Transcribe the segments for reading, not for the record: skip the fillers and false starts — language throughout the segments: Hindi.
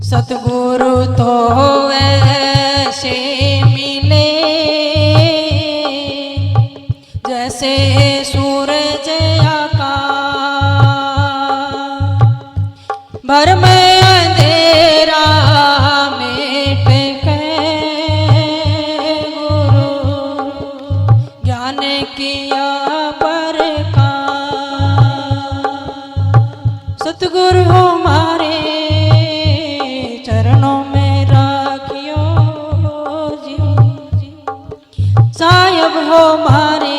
सतगुरु तो ऐसे मिले जैसे सूरज आकाश, भर में अंधेरा मिट गए, गुरु ज्ञान किया प्रकाश। सतगुरु हमारे चरणों में राखियो जी, साहिब हो हमारे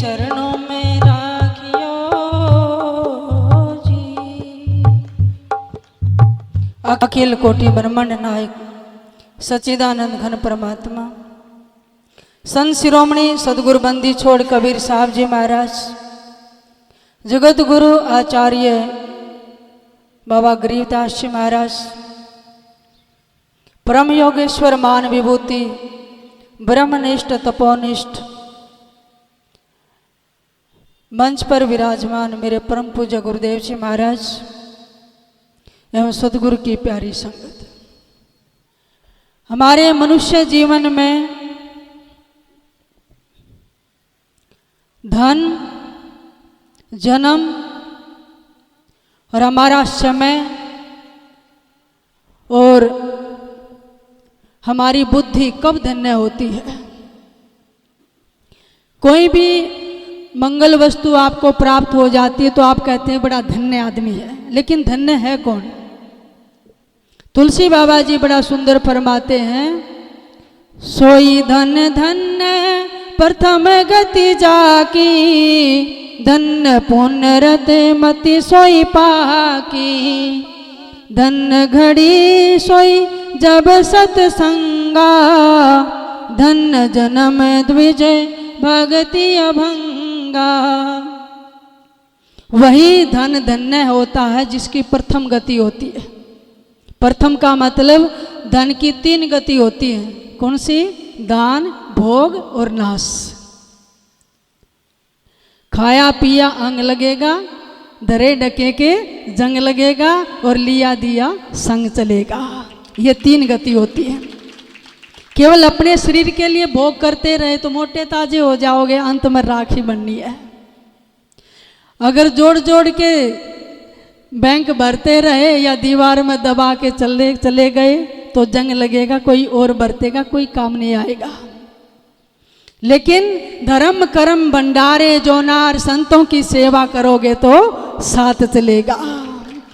चरणों में राखियो जी। अखिल कोटि ब्रह्मांड नायक सच्चिदानंद घन परमात्मा संत शिरोमणि सदगुरु बंदी छोड़ कबीर साहब जी महाराज, जगत गुरु आचार्य बाबा गरीबदास जी महाराज, परम योगेश्वर मान विभूति ब्रह्मनिष्ठ तपोनिष्ठ मंच पर विराजमान मेरे परम पूज्य गुरुदेव जी महाराज एवं सदगुरु की प्यारी संगत। हमारे मनुष्य जीवन में धन, जन्म और हमारा समय और हमारी बुद्धि कब धन्य होती है। कोई भी मंगल वस्तु आपको प्राप्त हो जाती है तो आप कहते हैं बड़ा धन्य आदमी है, लेकिन धन्य है कौन? तुलसी बाबा जी बड़ा सुंदर फरमाते हैं, सोई धन धन्य प्रथम गति जाकी, धन्य पुण्य रत मति सोई पाकी, धन्य घड़ी सोई जब सतसंगा, धन्य जन्म द्विजय भगति अभंगा। वही धन धन्य होता है जिसकी प्रथम गति होती है। प्रथम का मतलब धन की 3 गति होती है। कौन सी? दान, भोग और नाश। खाया पिया अंग लगेगा, धरे डके के जंग लगेगा और लिया दिया संग चलेगा। ये 3 गति होती है। केवल अपने शरीर के लिए भोग करते रहे तो मोटे ताजे हो जाओगे, अंत में राखी बननी है। अगर जोड़ जोड़ के बैंक भरते रहे या दीवार में दबा के चले गए तो जंग लगेगा, कोई और बरतेगा, कोई काम नहीं आएगा। लेकिन धर्म कर्म भंडारे जोनार संतों की सेवा करोगे तो साथ चलेगा।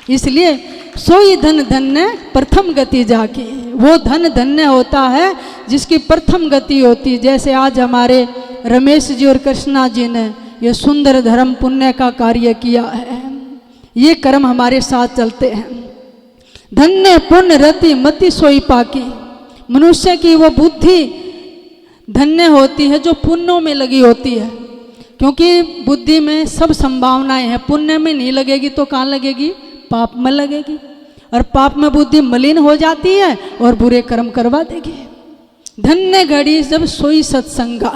इसलिए सोई धन धन्य प्रथम गति जाकी, वो धन धन्य होता है जिसकी प्रथम गति होती। जैसे आज हमारे रमेश जी और कृष्णा जी ने ये सुंदर धर्म पुण्य का कार्य किया है, ये कर्म हमारे साथ चलते हैं। धन्य पुण्य रति मति सोई पाकी, मनुष्य की वो बुद्धि धन्य होती है जो पुण्यों में लगी होती है, क्योंकि बुद्धि में सब संभावनाएं हैं। पुण्य में नहीं लगेगी तो कहाँ लगेगी? पाप में लगेगी, और पाप में बुद्धि मलिन हो जाती है और बुरे कर्म करवा देगी। धन्य घड़ी जब सोई सत्संगा,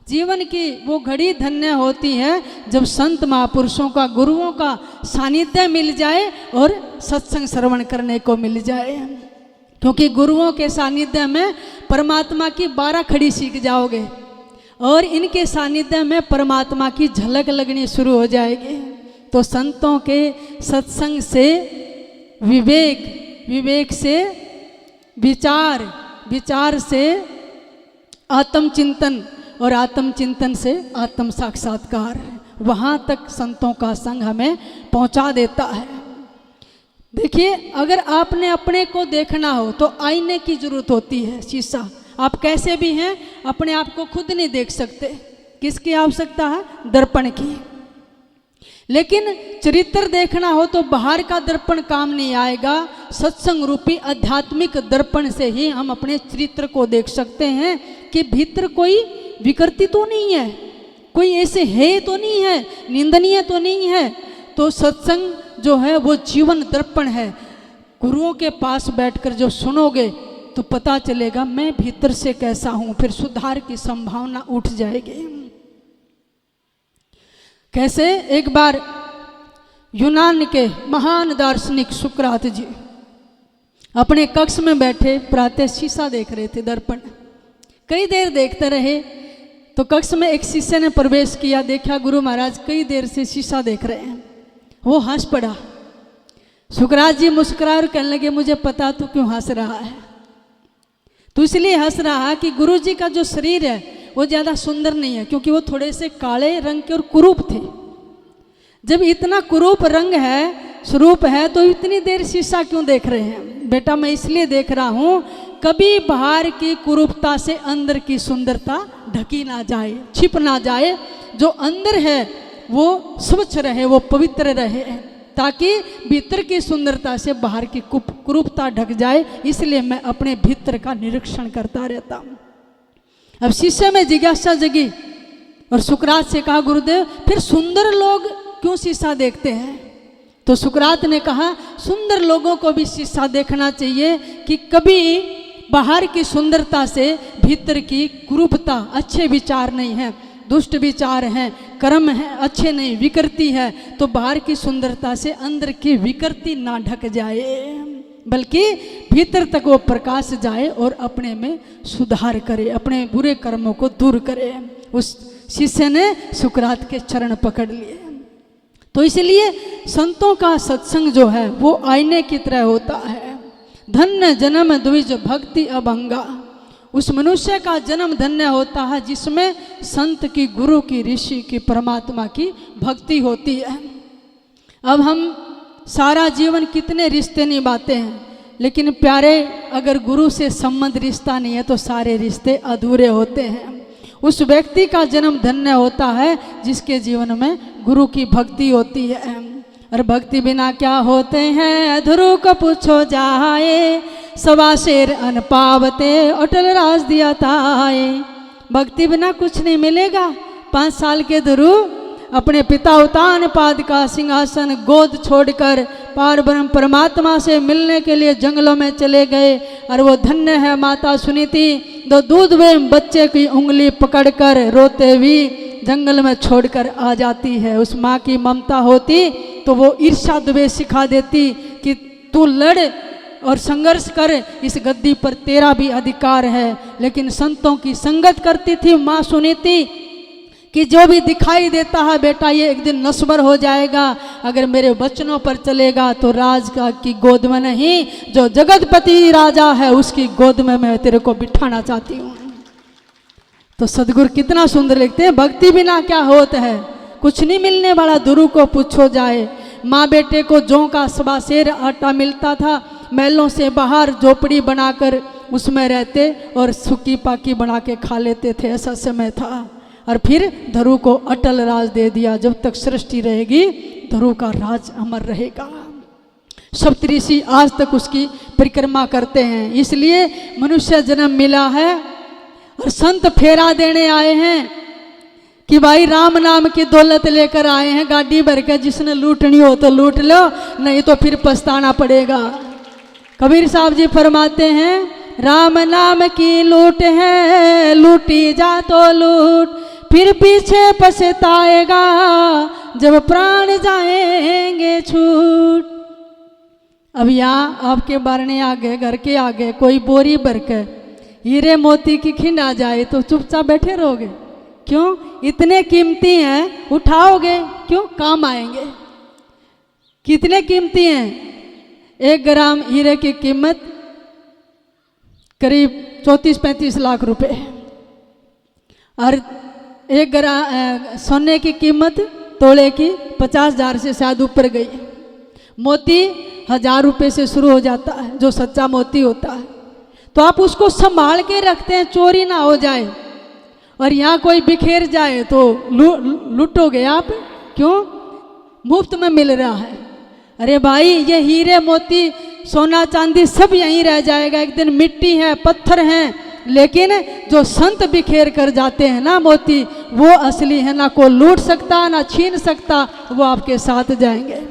जीवन की वो घड़ी धन्य होती है जब संत महापुरुषों का, गुरुओं का सानिध्य मिल जाए और सत्संग श्रवण करने को मिल जाए। क्योंकि गुरुओं के सानिध्य में परमात्मा की 12 खड़ी सीख जाओगे और इनके सानिध्य में परमात्मा की झलक लगनी शुरू हो जाएगी। तो संतों के सत्संग से विवेक, विवेक से विचार, विचार से आत्मचिंतन और आत्मचिंतन से आत्म साक्षात्कार, वहाँ तक संतों का संग हमें पहुँचा देता है। देखिए, अगर आपने अपने को देखना हो तो आईने की जरूरत होती है, शीशा। आप कैसे भी हैं अपने आप को खुद नहीं देख सकते, किसकी आवश्यकता है? दर्पण की। लेकिन चरित्र देखना हो तो बाहर का दर्पण काम नहीं आएगा, सत्संग रूपी आध्यात्मिक दर्पण से ही हम अपने चरित्र को देख सकते हैं कि भीतर कोई विकृति तो नहीं है, कोई ऐसे है तो नहीं है, निंदनीय तो नहीं है। तो सत्संग जो है वो जीवन दर्पण है। गुरुओं के पास बैठकर जो सुनोगे तो पता चलेगा मैं भीतर से कैसा हूं, फिर सुधार की संभावना उठ जाएगी। कैसे? एक बार यूनान के महान दार्शनिक सुकरात जी अपने कक्ष में बैठे प्रातः शीशा देख रहे थे, दर्पण। कई देर देखते रहे तो कक्ष में एक शिष्य ने प्रवेश किया, देखा गुरु महाराज कई देर से शीशा देख रहे हैं। वो हंस पड़ा। सुकरात जी मुस्कुरा और कहने लगे, मुझे पता तू क्यों हंस रहा है। तो इसलिए हंस रहा कि गुरु जी का जो शरीर है वो ज़्यादा सुंदर नहीं है, क्योंकि वो थोड़े से काले रंग के और कुरूप थे। जब इतना कुरूप रंग है, स्वरूप है, तो इतनी देर शीशा क्यों देख रहे हैं? बेटा मैं इसलिए देख रहा हूँ कभी बाहर की कुरूपता से अंदर की सुंदरता ढकी ना जाए, छिप ना जाए। जो अंदर है वो स्वच्छ रहे, वो पवित्र रहे, ताकि भीतर की सुंदरता से बाहर की कुरूपता ढक जाए। इसलिए मैं अपने भीतर का निरीक्षण करता रहता हूँ। अब शिष्य में जिज्ञासा जगी और सुकरात से कहा, गुरुदेव फिर सुंदर लोग क्यों शीशा देखते हैं? तो सुकरात ने कहा, सुंदर लोगों को भी शीशा देखना चाहिए कि कभी बाहर की सुंदरता से भीतर की कुरूपता, अच्छे विचार नहीं है, दुष्ट विचार हैं, कर्म है अच्छे नहीं, विकृति है, तो बाहर की सुंदरता से अंदर की विकृति ना ढक जाए, बल्कि भीतर तक वो प्रकाश जाए और अपने में सुधार करे, अपने बुरे कर्मों को दूर करे। उस शिष्य ने सुकरात के चरण पकड़ लिए। तो इसलिए संतों का सत्संग जो है वो आईने की तरह होता है। धन्य जन्म द्विज भक्ति अभंगा, उस मनुष्य का जन्म धन्य होता है जिसमें संत की, गुरु की, ऋषि की, परमात्मा की भक्ति होती है। अब हम सारा जीवन कितने रिश्ते निभाते हैं, लेकिन प्यारे अगर गुरु से संबंध रिश्ता नहीं है तो सारे रिश्ते अधूरे होते हैं। उस व्यक्ति का जन्म धन्य होता है जिसके जीवन में गुरु की भक्ति होती है। और भक्ति बिना क्या होते हैं, अधूरो को पूछो जाए, सवा शेर अन पावते अटल राज दिया ताए। भक्ति बिना कुछ नहीं मिलेगा। 5 साल के ध्रुव अपने पिता उतान पाद का सिंहासन गोद छोड़कर पार ब्रह्म परमात्मा से मिलने के लिए जंगलों में चले गए। और वो धन्य है माता सुनीति, दो दूध में बच्चे की उंगली पकड़कर रोते हुए जंगल में छोड़कर आ जाती है। उस माँ की ममता होती तो वो ईर्ष्या द्वेष सिखा देती कि तू लड़ और संघर्ष कर, इस गद्दी पर तेरा भी अधिकार है। लेकिन संतों की संगत करती थी माँ सुनीति कि जो भी दिखाई देता है बेटा ये एक दिन नश्वर हो जाएगा, अगर मेरे वचनों पर चलेगा तो राज का की गोद में नहीं, जो जगतपति राजा है उसकी गोद में मैं तेरे को बिठाना चाहती हूँ। तो सदगुरु कितना सुंदर लिखते हैं, भक्ति बिना क्या होता है, कुछ नहीं मिलने वाला गुरु को पूछो जाए। माँ बेटे को जौ का सवा सेर आटा मिलता था, महलों से बाहर झोपड़ी बनाकर उसमें रहते और सूखी पाकी बना के खा लेते थे, ऐसा समय था। और फिर धरु को अटल राज दे दिया, जब तक सृष्टि रहेगी धरु का राज अमर रहेगा। सप्तऋषि आज तक उसकी परिक्रमा करते हैं। इसलिए मनुष्य जन्म मिला है और संत फेरा देने आए हैं कि भाई राम नाम की दौलत लेकर आए हैं गाड़ी भर के, जिसने लूटनी हो तो लूट लो, नहीं तो फिर पछताना पड़ेगा। कबीर साहब जी फरमाते हैं, राम नाम की लूट है, लूटी जा तो लूट, फिर पीछे पछताएगा जब प्राण जाएंगे छूट। अब यहाँ आपके बारने आगे, घर के आगे कोई बोरी भर के हीरे मोती की खिंड आ जाए तो चुपचाप बैठे रहोगे? क्यों? इतने कीमती हैं, उठाओगे क्यों? काम आएंगे। कितने कीमती हैं? 1 ग्राम हीरे की कीमत करीब 34-35 लाख रुपए है, और 1 ग्राम सोने की कीमत तोले की 50,000 से शायद ऊपर गई। मोती 1000 रुपये से शुरू हो जाता है, जो सच्चा मोती होता है। तो आप उसको संभाल के रखते हैं, चोरी ना हो जाए, और यहाँ कोई बिखेर जाए तो लूटोगे आप। क्यों? मुफ्त में मिल रहा है। अरे भाई ये हीरे मोती सोना चांदी सब यहीं रह जाएगा, एक दिन मिट्टी है, पत्थर हैं, लेकिन जो संत बिखेर कर जाते हैं ना मोती, वो असली है, ना को लूट सकता ना छीन सकता, वो आपके साथ जाएंगे।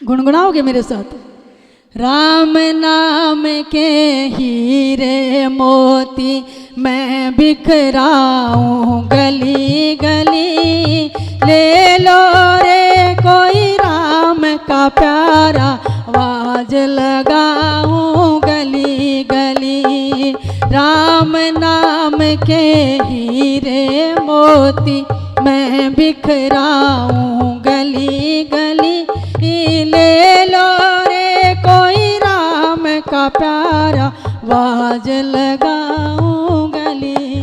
गुनगुनाओगे मेरे साथ? राम नाम के हीरे मोती मैं बिखराऊं गली गली, ले लो रे कोई राम का प्यारा आवाज लगाऊं राम नाम के हीरे मोती मैं बिखराऊं गली गली, ले लो रे कोई राम का प्यारा, वाज लगाऊं गली।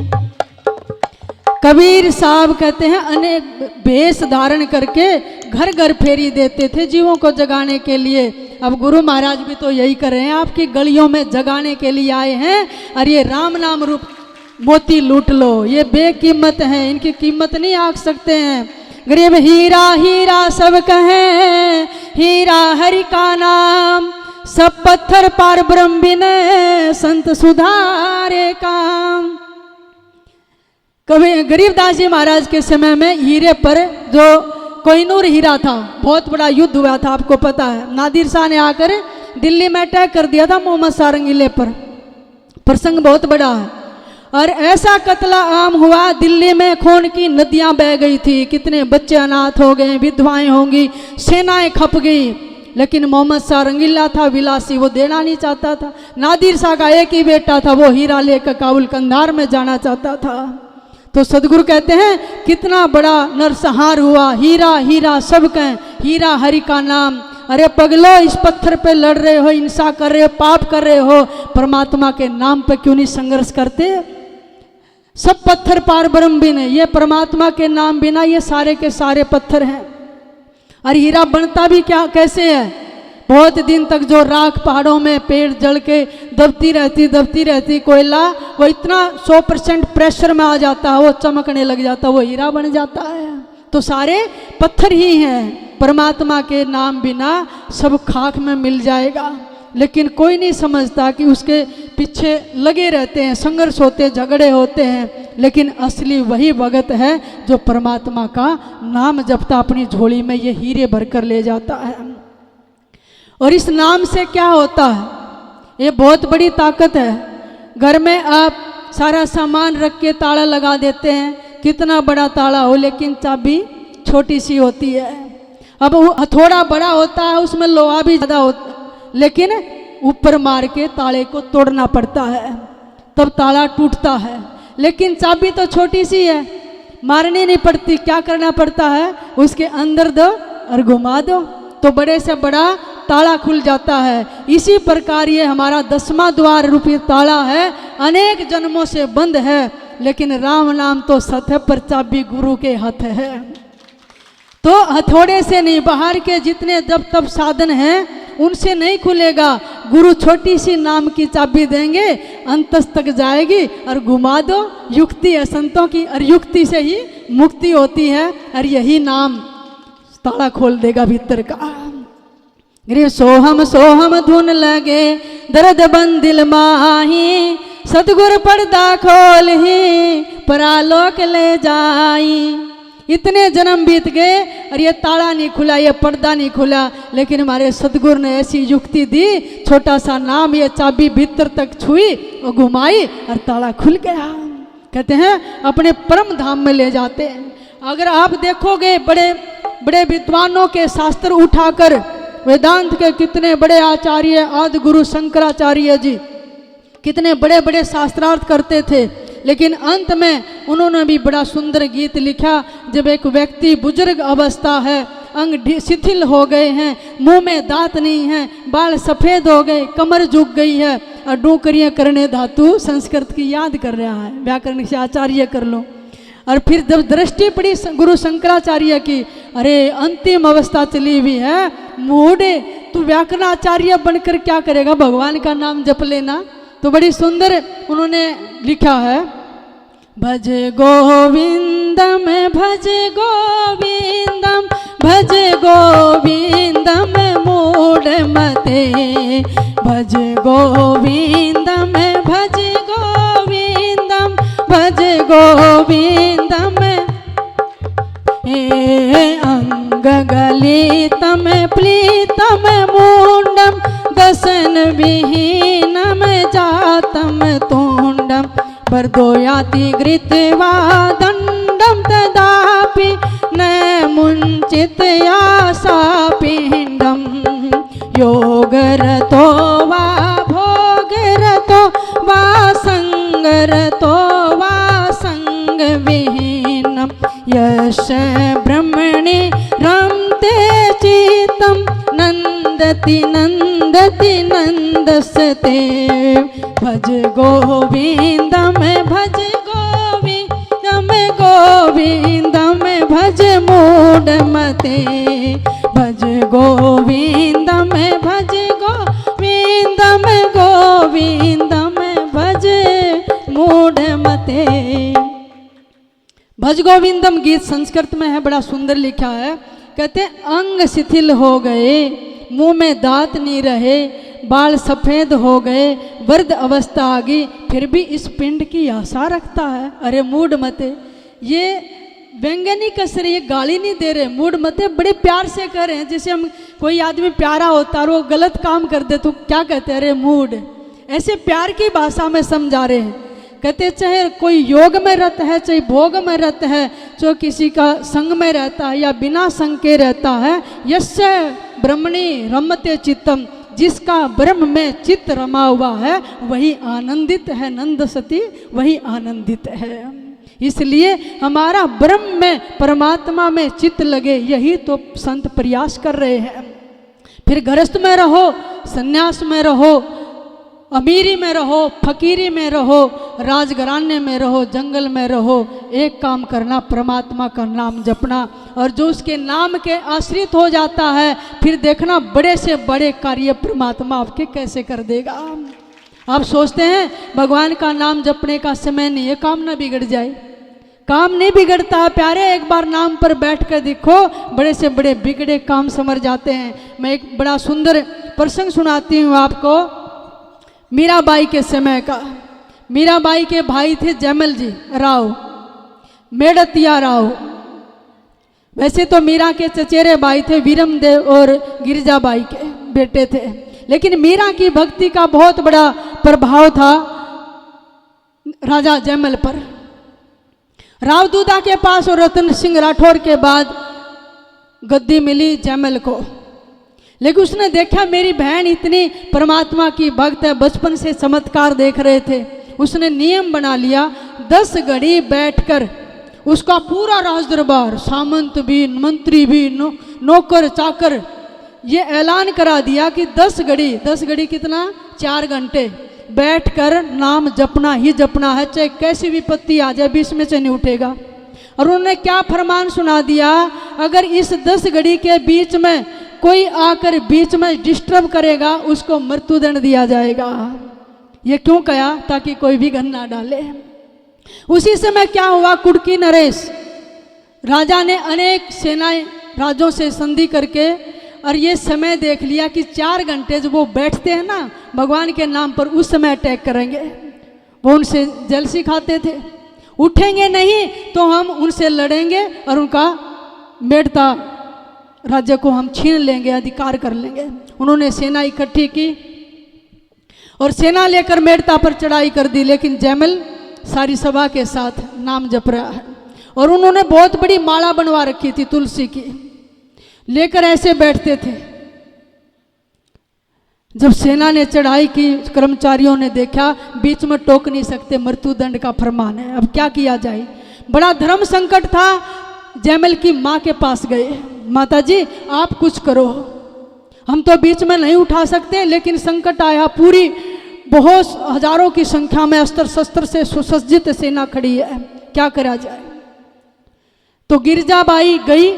कबीर साहब कहते हैं अनेक वेश धारण करके घर घर फेरी देते थे जीवों को जगाने के लिए। अब गुरु महाराज भी तो यही कर रहे हैं, आपकी गलियों में जगाने के लिए आए हैं। और ये राम नाम रूप मोती लूट लो, ये बेकीमत है, इनकी कीमत नहीं आंक सकते हैं। गरीब हीरा हीरा सब कहें, हीरा हरि का नाम, सब पत्थर पार ब्रह्म बिन, संत सुधारे काम। कभी गरीबदास जी महाराज के समय में हीरे पर जो कोहिनूर हीरा था, बहुत बड़ा युद्ध हुआ था, आपको पता है। नादिर शाह ने आकर दिल्ली में अटैक कर दिया था मोहम्मद सारंगीले पर, प्रसंग बहुत बड़ा है। और ऐसा कत्ला आम हुआ, दिल्ली में खून की नदियां बह गई थी, कितने बच्चे अनाथ हो गए, विधवाएं होंगी, सेनाएं खप गई। लेकिन मोहम्मद शाह रंगीला था विलासी, वो देना नहीं चाहता था। नादिर शाह का एक ही बेटा था, वो हीरा लेकर काबुल कंधार में जाना चाहता था। तो सदगुरु कहते हैं कितना बड़ा नरसंहार हुआ, हीरा हीरा सब कहें, हीरा हरि का नाम। अरे पगलो, इस पत्थर पे लड़ रहे हो, हिंसा कर रहे हो, पाप कर रहे हो, परमात्मा के नाम पे क्यों नहीं संघर्ष करते? सब पत्थर पार ब्रह्म बिन, ये परमात्मा के नाम बिना ये सारे के सारे पत्थर हैं। और हीरा बनता भी क्या कैसे है? बहुत दिन तक जो राख पहाड़ों में पेड़ जल के दबती रहती कोयला, वो इतना 100% प्रेशर में आ जाता है, वो चमकने लग जाता है, वो हीरा बन जाता है। तो सारे पत्थर ही हैं, परमात्मा के नाम बिना सब खाक में मिल जाएगा। लेकिन कोई नहीं समझता कि उसके पीछे लगे रहते हैं, संघर्ष होते, झगड़े होते हैं। लेकिन असली वही भगत है जो परमात्मा का नाम जपता अपनी झोली में ये हीरे भरकर ले जाता है। और इस नाम से क्या होता है? ये बहुत बड़ी ताकत है। घर में आप सारा सामान रख के ताला लगा देते हैं, कितना बड़ा ताला हो लेकिन चाबी छोटी सी होती है। अब वो हथौड़ा बड़ा होता है, उसमें लोहा भी ज़्यादा होता है, लेकिन ऊपर मार के ताले को तोड़ना पड़ता है, तब ताला टूटता है। लेकिन चाबी तो छोटी सी है, मारनी नहीं पड़ती, क्या करना पड़ता है? उसके अंदर दो और घुमा दो तो बड़े से बड़ा ताला खुल जाता है। इसी प्रकार ये हमारा 10वां द्वार रूपी ताला है, अनेक जन्मों से बंद है, लेकिन राम नाम तो सत है, पर चाबी गुरु के हाथ है। तो हथौड़े से नहीं, बाहर के जितने जब तब साधन हैं उनसे नहीं खुलेगा। गुरु छोटी सी नाम की चाबी देंगे, अंतस तक जाएगी। और घुमा दो, युक्ति है संतों की, और युक्ति से ही मुक्ति होती है, और यही नाम ताला खोल देगा भीतर का। गरीब सोहम सोहम धुन लगे, दर्द बंदिल माही, सतगुर पर्दा खोल ही, परालोक ले जाई। इतने जन्म बीत गए और ये ताला नहीं खुला, ये पर्दा नहीं खुला, लेकिन हमारे सतगुरु ने ऐसी युक्ति दी, छोटा सा नाम, ये चाबी भीतर तक छुई और घुमाई और ताला खुल गया। कहते हैं अपने परम धाम में ले जाते हैं। अगर आप देखोगे बड़े बड़े विद्वानों के शास्त्र उठाकर, वेदांत के कितने बड़े आचार्य आदि गुरु शंकराचार्य जी कितने बड़े बड़े शास्त्रार्थ करते थे, लेकिन अंत में उन्होंने भी बड़ा सुंदर गीत लिखा। जब एक व्यक्ति बुजुर्ग अवस्था है, अंग शिथिल हो गए हैं, मुंह में दांत नहीं है, बाल सफ़ेद हो गए, कमर झुक गई है, और डोकरियाँ करने धातु संस्कृत की याद कर रहा है, व्याकरण से आचार्य कर लो। और फिर जब दृष्टि पड़ी गुरु शंकराचार्य की, अरे अंतिम अवस्था चली हुई है, मूढ़े तू व्याकरणाचार्य बनकर क्या करेगा, भगवान का नाम जप लेना। तो बड़ी सुंदर उन्होंने लिखा है, भज गोविंदम भज गोविंदम भज गोविंदम मूढ़ मते, भज गोविंदम भज गोविंदम भज गोविंदम, अंग गलितम प्लीतम मुंडम, दसन विहीनम जातम तुंडम, बर्दोयाति गृत्वा दंडम तदापि न मुंचित यासा पिंडम, योगरतो वा भोगरतो वा संगरतो रसते। भज गोविंदम भज गोविंदम गोविंदम भज मूढ़मते। भज गोविंदम भज गोविंदम गोविंदम भज मूढ़मते। भज गोविंदम गीत संस्कृत में है, बड़ा सुंदर लिखा है। कहते अंग शिथिल हो गए, मुंह में दांत नहीं रहे, बाल सफेद हो गए, वृद्ध अवस्था आ गई, फिर भी इस पिंड की आशा रखता है। अरे मूड मते, ये व्यंग्य नहीं कस रहे, ये गाली नहीं दे रहे, मूड मते बड़े प्यार से कह रहे हैं। जैसे हम कोई आदमी प्यारा होता है और वो गलत काम कर दे तो क्या कहते हैं, अरे मूड। ऐसे प्यार की भाषा में समझा रहे हैं। कहते चाहे कोई योग में रत है, चाहे भोग में रत है, जो किसी का संग में रहता है या बिना संग के रहता है, यस्य ब्रह्मणि रमते चित्तम, जिसका ब्रह्म में चित्त रमा हुआ है वही आनंदित है। नंद सती वही आनंदित है। इसलिए हमारा ब्रह्म में परमात्मा में चित्त लगे, यही तो संत प्रयास कर रहे हैं। फिर गृहस्थ में रहो, सन्यास में रहो, अमीरी में रहो, फकीरी में रहो, राजघराने में रहो, जंगल में रहो, एक काम करना, परमात्मा का नाम जपना। और जो उसके नाम के आश्रित हो जाता है, फिर देखना बड़े से बड़े कार्य परमात्मा आपके कैसे कर देगा। आप सोचते हैं भगवान का नाम जपने का समय नहीं है, काम ना बिगड़ जाए। काम नहीं बिगड़ता है प्यारे, एक बार नाम पर बैठ कर देखो, बड़े से बड़े बिगड़े काम समझ जाते हैं। मैं एक बड़ा सुंदर प्रसंग सुनाती हूँ आपको, मीराबाई के समय का। मीराबाई के भाई थे जयमल जी राव, मेड़तिया राव। वैसे तो मीरा के चचेरे भाई थे, वीरमदेव और गिरिजाबाई के बेटे थे, लेकिन मीरा की भक्ति का बहुत बड़ा प्रभाव था राजा जयमल पर। राव दूधा के पास और रतन सिंह राठौर के बाद गद्दी मिली जयमल को। लेकिन उसने देखा मेरी बहन इतनी परमात्मा की भक्त है, बचपन से चमत्कार देख रहे थे। उसने नियम बना लिया, 10 घड़ी बैठकर उसका पूरा राज दरबार, सामंत भी, मंत्री भी, नौकर चाकर, ये ऐलान करा दिया कि 10 घड़ी कितना, 4 घंटे बैठकर नाम जपना ही जपना है, चाहे कैसी विपत्ति आ जाए, बीच में से नहीं उठेगा। और उन्होंने क्या फरमान सुना दिया, अगर इस 10 घड़ी के बीच में कोई आकर बीच में डिस्टर्ब करेगा उसको मृत्युदंड दिया जाएगा। ये क्यों कहा, ताकि कोई भी गन ना डाले। उसी समय क्या हुआ, कुड़की नरेश राजा ने अनेक सेनाएं राज्यों से संधि करके और ये समय देख लिया कि 4 घंटे जब वो बैठते हैं ना भगवान के नाम पर, उस समय अटैक करेंगे। वो उनसे जलसी खाते थे, उठेंगे नहीं तो हम उनसे लड़ेंगे और उनका मेड़ता राज्य को हम छीन लेंगे, अधिकार कर लेंगे। उन्होंने सेना इकट्ठी की और सेना लेकर मेड़ता पर चढ़ाई कर दी। लेकिन जयमल सारी सभा के साथ नाम जप रहा है और उन्होंने बहुत बड़ी माला बनवा रखी थी तुलसी की, लेकर ऐसे बैठते थे। जब सेना ने चढ़ाई की, कर्मचारियों ने देखा बीच में टोक नहीं सकते, मृत्युदंड का फरमान है, अब क्या किया जाए। बड़ा धर्म संकट था। जयमल की माँ के पास गए, माता जी आप कुछ करो, हम तो बीच में नहीं उठा सकते, लेकिन संकट आया, पूरी बहुत हजारों की संख्या में अस्त्र शस्त्र से सुसज्जित सेना खड़ी है, क्या करा जाए। तो गिरजाबाई गई,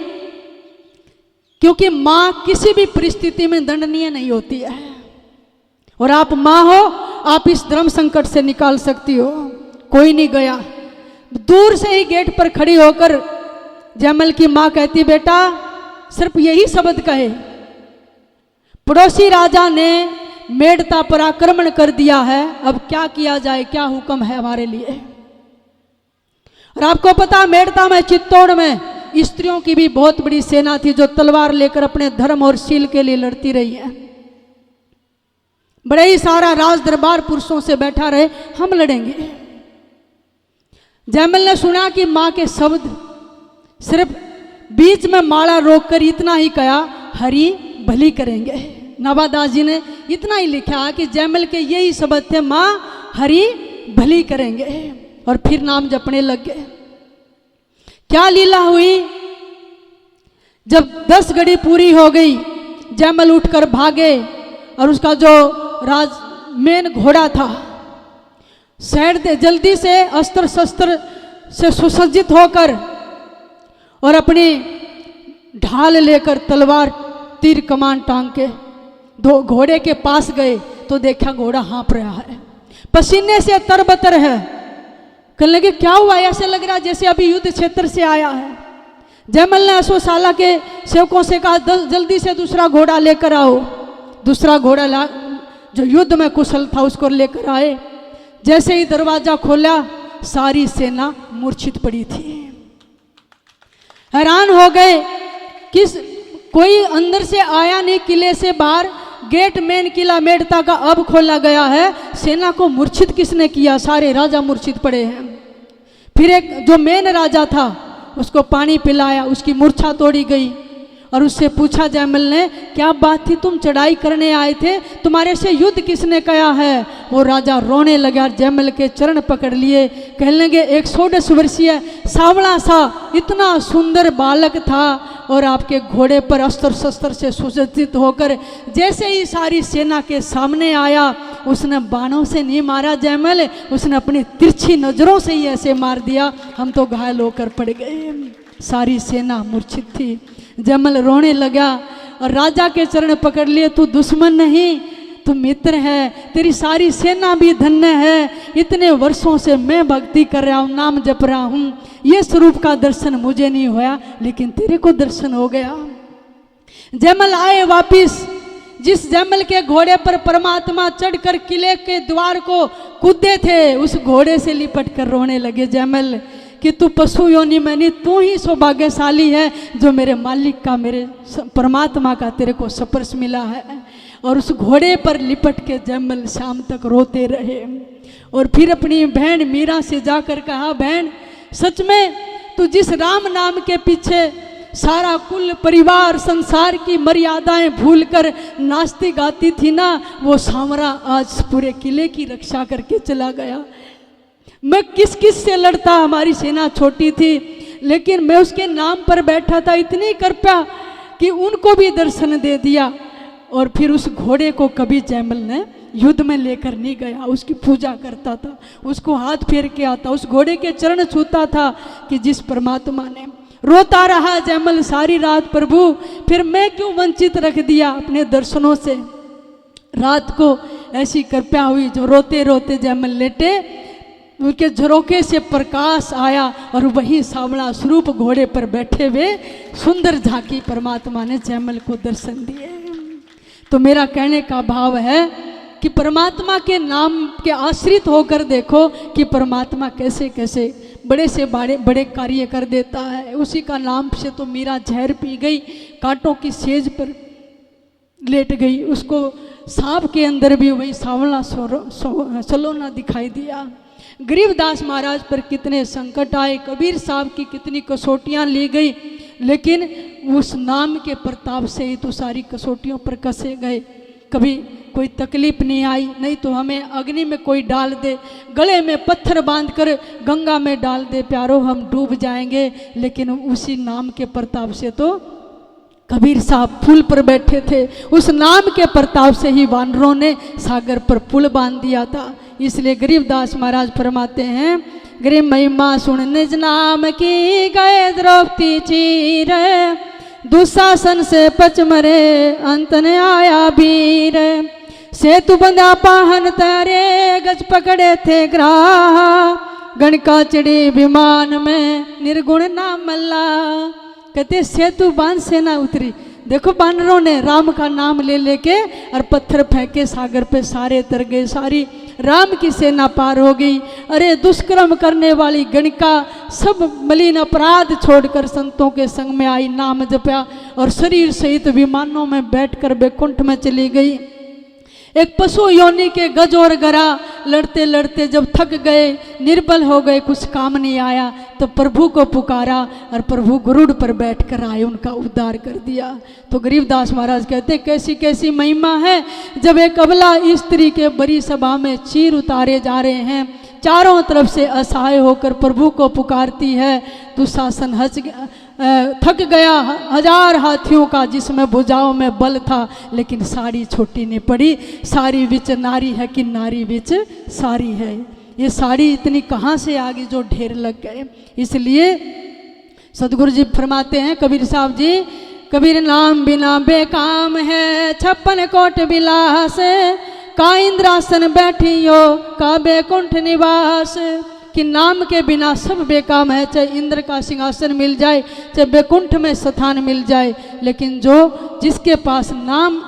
क्योंकि माँ किसी भी परिस्थिति में दंडनीय नहीं होती है, और आप माँ हो, आप इस धर्म संकट से निकाल सकती हो। कोई नहीं गया, दूर से ही गेट पर खड़ी होकर जयमल की माँ कहती, बेटा सिर्फ यही शब्द कहे, पड़ोसी राजा ने मेड़ता पर आक्रमण कर दिया है, अब क्या किया जाए, क्या हुक्म है हमारे लिए। और आपको पता मेड़ता में, चित्तौड़ में स्त्रियों की भी बहुत बड़ी सेना थी जो तलवार लेकर अपने धर्म और शील के लिए लड़ती रही है। बड़े ही सारा राज दरबार पुरुषों से बैठा रहे, हम लड़ेंगे। जयमल ने सुना कि माँ के शब्द, सिर्फ बीच में माला रोककर इतना ही कहा, हरि भली करेंगे। नवादास जी ने इतना ही लिखा कि जयमल के यही शब्द थे, माँ हरि भली करेंगे, और फिर नाम जपने लग गए। क्या लीला हुई, जब 10 घड़ी पूरी हो गई, जयमल उठकर भागे और उसका जो मेन घोड़ा था। साइड जल्दी से अस्त्र शस्त्र से सुसज्जित होकर और अपनी ढाल लेकर तलवार तीर कमान टांग के दो घोड़े के पास गए तो देखा घोड़ा हाँफ रहा है, पसीने से तरबतर है। कहने लगे क्या हुआ, ऐसे लग रहा जैसे अभी युद्ध क्षेत्र से आया है। जयमल ने अश्वशाला के सेवकों से कहा जल्दी से दूसरा घोड़ा लेकर आओ। दूसरा घोड़ा जो युद्ध में कुशल था उसको लेकर आए। जैसे ही दरवाजा खोला सारी सेना मूर्छित पड़ी थी। हैरान हो गए कि कोई अंदर से आया नहीं, किले से बाहर गेट मेन किला मेड़ता का अब खोला गया है, सेना को मूर्छित किसने किया? सारे राजा मूर्छित पड़े हैं। फिर एक जो मेन राजा था उसको पानी पिलाया, उसकी मूर्छा तोड़ी गई और उससे पूछा जयमल ने क्या बात थी, तुम चढ़ाई करने आए थे, तुम्हारे से युद्ध किसने किया है? वो राजा रोने लगा, जयमल के चरण पकड़ लिए। कहने लगे 110 वर्षीय सावला सा इतना सुंदर बालक था और आपके घोड़े पर अस्त्र शस्त्र से सुसज्जित होकर जैसे ही सारी सेना के सामने आया उसने बाणों से नहीं मारा जयमल, उसने अपनी तिरछी नजरों से ही ऐसे मार दिया, हम तो घायल होकर पड़ गए। सारी सेना मूर्छित थी। जयमल रोने लगा और राजा के चरण पकड़ लिए, तू दुश्मन नहीं तू मित्र है, तेरी सारी सेना भी धन्य है, इतने वर्षों से मैं भक्ति कर रहा हूँ, नाम जप रहा हूँ, ये स्वरूप का दर्शन मुझे नहीं होया लेकिन तेरे को दर्शन हो गया। जयमल आए वापिस। जिस जयमल के घोड़े पर परमात्मा चढ़कर किले के द्वार को कूदे थे उस घोड़े से लिपट कर रोने लगे जयमल कि तू पशु योनि में नहीं, तू ही सौभाग्यशाली है जो मेरे मालिक का, मेरे परमात्मा का तेरे को स्पर्श मिला है। और उस घोड़े पर लिपट के जयमल शाम तक रोते रहे और फिर अपनी बहन मीरा से जाकर कहा, बहन सच में तू जिस राम नाम के पीछे सारा कुल परिवार संसार की मर्यादाएं भूलकर नाचती गाती थी ना, वो सांवरा आज पूरे किले की रक्षा करके चला गया। मैं किस किस से लड़ता, हमारी सेना छोटी थी लेकिन मैं उसके नाम पर बैठा था, इतनी कृपा कि उनको भी दर्शन दे दिया। और फिर उस घोड़े को कभी जयमल ने युद्ध में लेकर नहीं गया, उसकी पूजा करता था, उसको हाथ फेर के आता, उस घोड़े के चरण छूता था कि जिस परमात्मा ने। रोता रहा जयमल सारी रात, प्रभु फिर मैं क्यों वंचित रख दिया अपने दर्शनों से। रात को ऐसी कृपा हुई जो रोते रोते जयमल लेटे, उनके झरोखे से प्रकाश आया और वही सांवला स्वरूप घोड़े पर बैठे हुए सुंदर झांकी परमात्मा ने जयमल को दर्शन दिए। तो मेरा कहने का भाव है कि परमात्मा के नाम के आश्रित होकर देखो कि परमात्मा कैसे कैसे बड़े से बड़े बड़े कार्य कर देता है। उसी का नाम से तो मीरा जहर पी गई, कांटों की सेज पर लेट गई, उसको सांप के अंदर भी वही सांवला सलोना दिखाई दिया। गरीबदास महाराज पर कितने संकट आए, कबीर साहब की कितनी कसौटियाँ ली गई, लेकिन उस नाम के प्रताप से ही तो सारी कसौटियों पर कसे गए। कभी कोई तकलीफ नहीं आई, नहीं तो हमें अग्नि में कोई डाल दे, गले में पत्थर बांधकर गंगा में डाल दे, प्यारो हम डूब जाएंगे, लेकिन उसी नाम के प्रताप से तो कबीर साहब पुल पर बैठे थे। उस नाम के प्रताप से ही वानरों ने सागर पर पुल बांध दिया था। इसलिए गरीबदास महाराज फरमाते हैं, गरीब महिमा सुन निज नाम की गए द्रौपदी चीर, दुशासन से पच मरे अंत ने आया वीर, सेतु बंधा पाहन तारे गज पकड़े थे ग्राह, गणका चढ़ी विमान में निर्गुण ना मल्ला। कहते सेतु बांध से ना उतरी, देखो बानरों ने राम का नाम ले लेके और पत्थर फेंके सागर पे, सारे तर गए, सारी राम की सेना पार हो गई। अरे दुष्कर्म करने वाली गणिका सब मलिन अपराध छोड़कर संतों के संग में आई, नाम जपया और शरीर सहित विमानों में बैठकर बैकुंठ में चली गई। एक पशु योनि के गज और गरा लड़ते लड़ते जब थक गए, निर्बल हो गए, कुछ काम नहीं आया, तो प्रभु को पुकारा और प्रभु गरुड़ पर बैठकर आए, उनका उद्धार कर दिया। तो गरीबदास महाराज कहते कैसी कैसी महिमा है, जब एक अबला स्त्री के बड़ी सभा में चीर उतारे जा रहे हैं, चारों तरफ से असहाय होकर प्रभु को पुकारती है, दुशासन थक गया हजार हाथियों का जिसमें भुजाओं में बल था, लेकिन साड़ी छोटी नहीं पड़ी। साड़ी बिच नारी है कि नारी बिच साड़ी है। ये साड़ी इतनी कहाँ से आ गई जो ढेर लग गए। इसलिए सदगुरु जी फरमाते हैं, कबीर साहब जी, कबीर नाम बिना बेकाम है 56 कोट विलास, का इंद्रासन बैठियो का बैकुंठ निवास। कि नाम के बिना सब बेकाम है, चाहे इंद्र का सिंहासन मिल जाए, चाहे बैकुंठ में स्थान मिल जाए, लेकिन जो जिसके पास नाम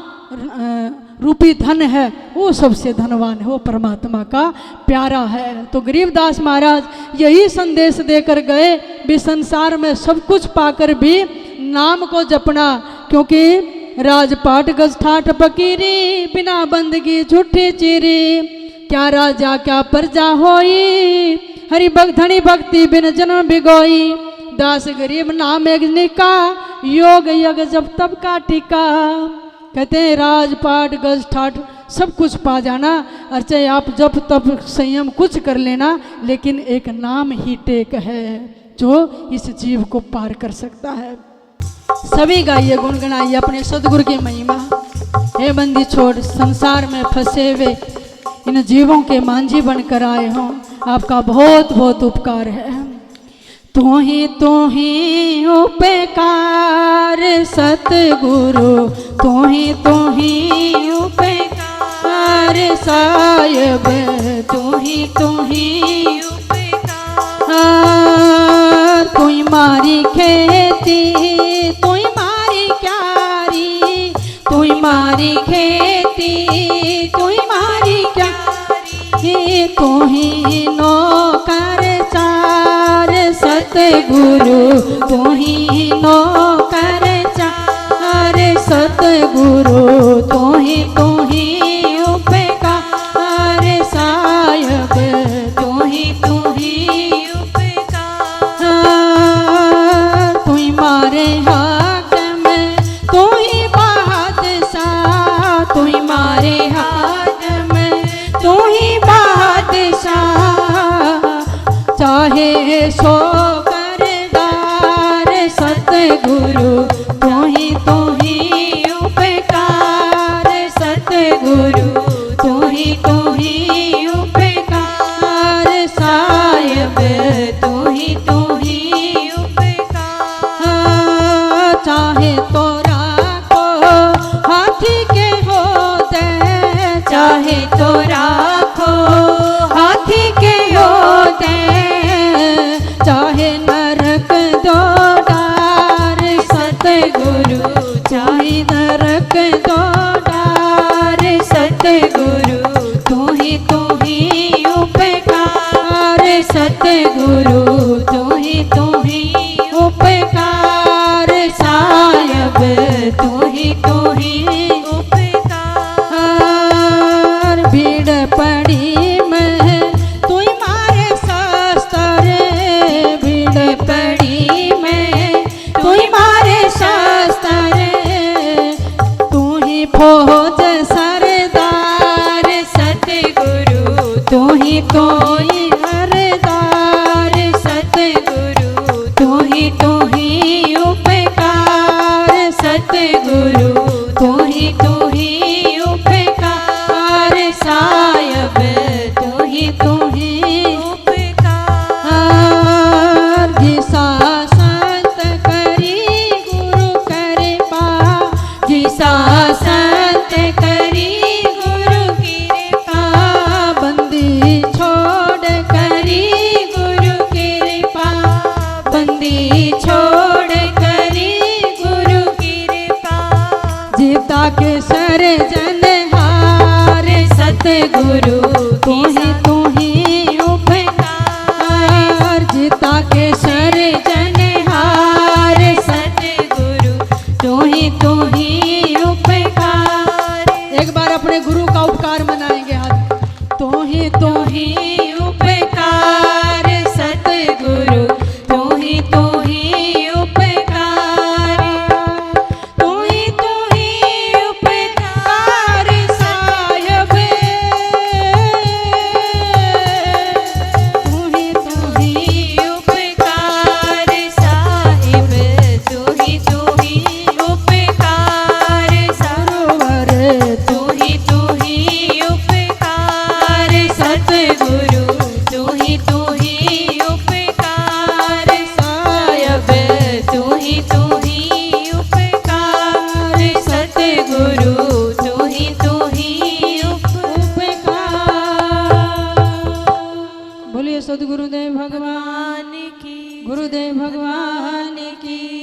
रूपी धन है वो सबसे धनवान है, वो परमात्मा का प्यारा है। तो गरीबदास महाराज यही संदेश देकर गए भी संसार में सब कुछ पाकर भी नाम को जपना, क्योंकि राजपाट गजठाठ फकीरी बिना बंदगी झूठी चीरी, क्या राजा क्या प्रजा होई, हरि भक्त धनी भक्ति बिन जन्म बिगोई, दास गरीब नाम एक निका, योग यग जब तब का टीका। कहते हैं राजपाट गज ठाठ सब कुछ पा जाना, और चाहे आप जब तब संयम कुछ कर लेना, लेकिन एक नाम ही टेक है जो इस जीव को पार कर सकता है। सभी गाइए गुनगुनाइए अपने सदगुरु की महिमा। हे बंदी छोड़ संसार में फंसे हुए इन जीवों के मांझी बनकर आए हों, आपका बहुत बहुत उपकार है। तू ही उपकार सतगुरु, तू ही उपकार साहिब, तू ही उपकार। तू मारी खेती, तू मारी क्यारी, तू मारी खेती, तू मारी क्यारी, तू ही नौकर चार सतगुरु, तू ही नौकर चार सतगुरु, तू ही उपकार साहिब, तू ही उपकार। तू मारे हाथ में तू ही बादशाह, तू मारे हाथ में तू ही बादशाह, चाहे सो करदार सतगुरु, तू ही उपकार सतगुरु, तू ही उपकार साहिब, तू ही उपकार। चाहे तो राखो हाथी के होते, चाहे तो राखो हाथी के होते, चाहे नरक दो डार सतगुरु, चाहे नरक दो डार सतगुरु, तू ही उपकार सतगुरु, तू ही उपकार साहिब, तू ही उपकार। भीड़ पड़ी में तू मारे शस्त्र, भीड़ पड़ी में तू मारे शस्त्र, तू ही फौज सरदार सतगुरु, तू ही हरदार सतगुरु, तू ही उपकार सतगुरु, तू ही उपकार साहिब, तू ही उपकार। जिसा संत करी गुरु कृपा, जिसा संत करी गुरु कृपा, बंदी छोड़ करी गुरु कृपा, बंदी छोड़ करी गुरु कृपा, जीता के सर जनहार सतगुरु, तू ही उपकार, जीता के सर जनहार सतगुरु, तू ही उपकार। एक बार अपने गुरु का उपकार मनाएंगे हाथ। तू ही उपकार सतगुरु, तू ही उपकार, तू ही उपकार साहिब, तू ही उपकार साहिब, सदगुरुदेव भगवान भगवान की गुरुदेव भगवान की